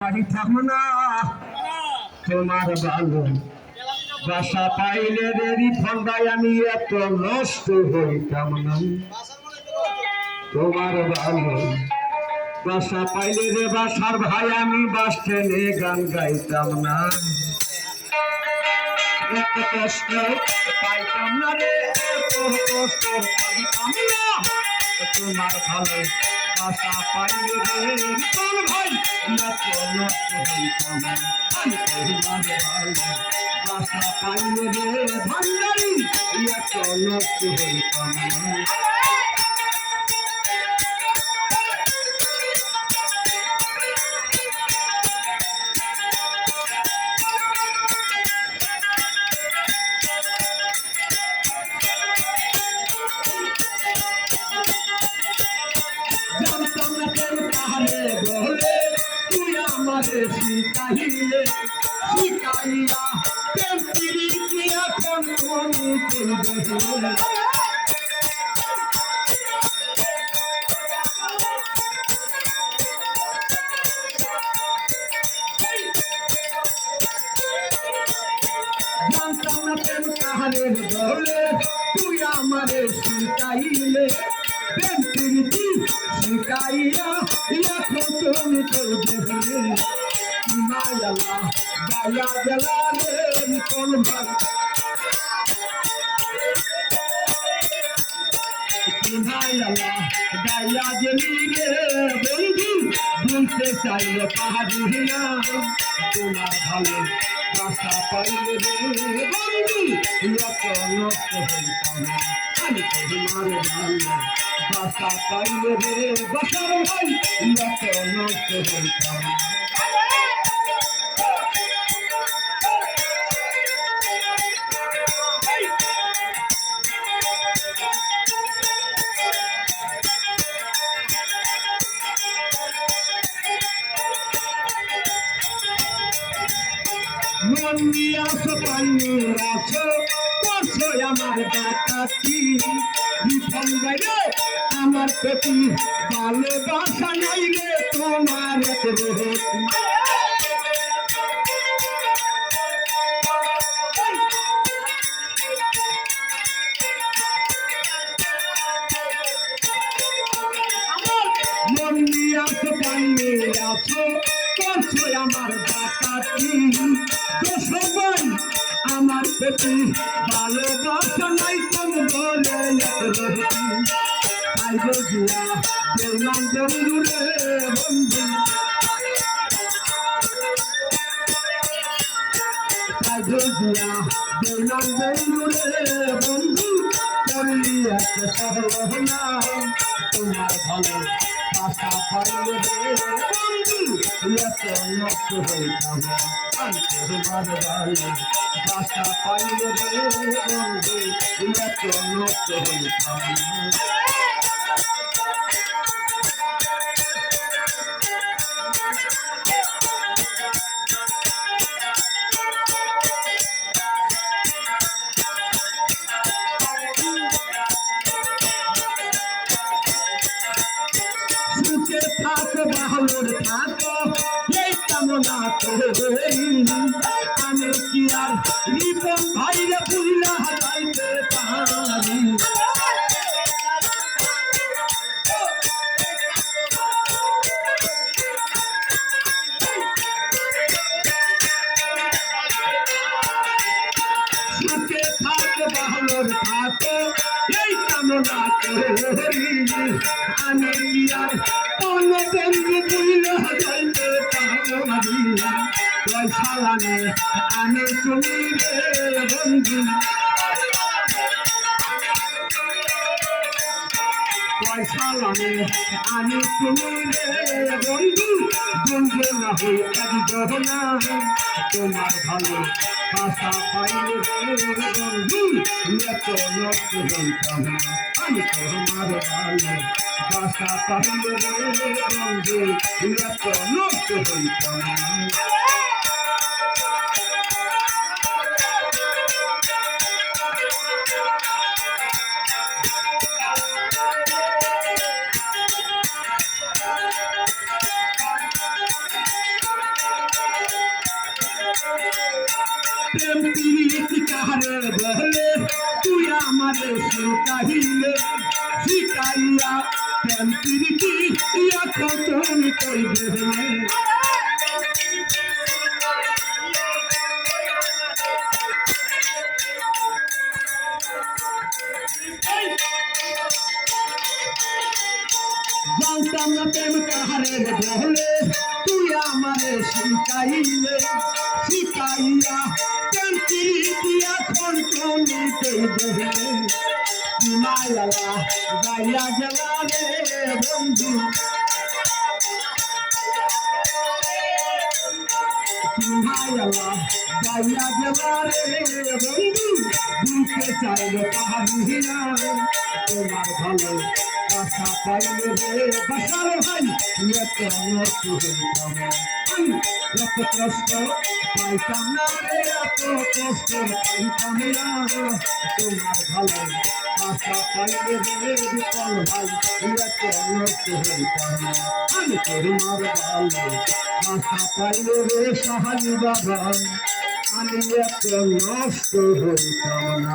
বাড়ি থাকবো না তোমার ভালো বাসা পাইলে দেরি ফন্দায় আমি এত নষ্ট হইতাম না তোমার ভালো বাসা পাইলে রে বাসার ভাই আমি বাস ট্রেনে গান গাইতাম না এত কষ্ট পাইতাম না রে এত কষ্ট পাইতাম না তোমার ভালো বাসা পাইলে রে তোর ভাই এত নষ্ট হইতাম না আমি তোমার ভালো বাসা পাইলে রে ভান্ডারি এত নষ্ট হইতাম না শিখাইলে শিখাইয়া এখন তুমি করবে জানতাম না প্রেম কাহারের বলে তুই আমারে শিখাইলে প্রেম প্রীতি শিখাইয়া এখন তুমি করবে মায়ালা গায়া গেলা রে কোন ভাই মায়ালা গায়া গেলি রে বন্ধু বলতে চাইলে পাহাড়ি না তোমার ভালো রাস্তা পাইলে রে বন্ধু এত নষ্ট হইতাম আমি তোমার ভালো রাস্তা পাইলে রে বাসার ভাই এত নষ্ট হইতাম মন্দিয়াছো পাইনে আছো করছো আমার ডাকাতি বিফল গাইলে আমার প্রতি ভালোবাসা নাই রে তোমার মন্দিয়াছো পাইনে আছো করছো আমার ডাকাতি সবাই আমার প্রতি ভালোবাসা নাই কোন বলে দিয়া দেখলাম বন্ধু রে বন্ধু দিয়া দেখলাম বন্ধু রে বন্ধু করলি একটা সহল না তোমার ভালো বাসা পাইলে রে বন্ধু এত নষ্ট হইতাম আমি তোমার ভালো বাসা পাইলে রে বন্ধু এত নষ্ট হইতাম সুখে থাকো ভালোর থাকো এই কামনা করি আমি কি আর রিপন ভাইরে ভুলা যাইতে পারি সুখে থাকো ভালোর থাকো এই কামনা করি আমি কি আর কোন বন্ধু ভুলা যাইতে পারি পয়সা লাগে আমি তুমি রে বন্ধু পয়সা লাগে আমি তুমি রে বন্ধু বন্ধু না হই এক গহনা তোমার ভালো বাসা পাইলে রে বন্ধু এত নষ্ট হইতাম আমি তোমার ভালো বাসা পাইলে রে বন্ধু এত নষ্ট হইতাম প্রেম প্রীতি কাহারে বলে তুই আমারে শিখাইলে শিখাইয়া প্রেম প্রীতি এখন তুমি কই দেবে জানতাম না প্রেম কাহারে বলে তুই আমারে শিখাইলে শিখাইয়া প্রেম প্রীতি এখন তুমি কই দেবে মায়া গাইয়া গেলা রে বন্ধু মায়া গাইয়া গেলা রে বন্ধু বুকে চাইল পাহাড়িয়া তোমার ভালো বাসা পাইলে রে বাসার ভাই এত নষ্ট হইতাম এত কষ্ট পাইতাম না রে এত কষ্ট পাইতাম না তোমার ভালো বাসা পাইলে রে বিপল ভাই এত নষ্ট হইতাম না আমি তোমার ভালো বাসা পাইলে রে সাহায্য বাবা আমি এত নষ্ট হইতাম না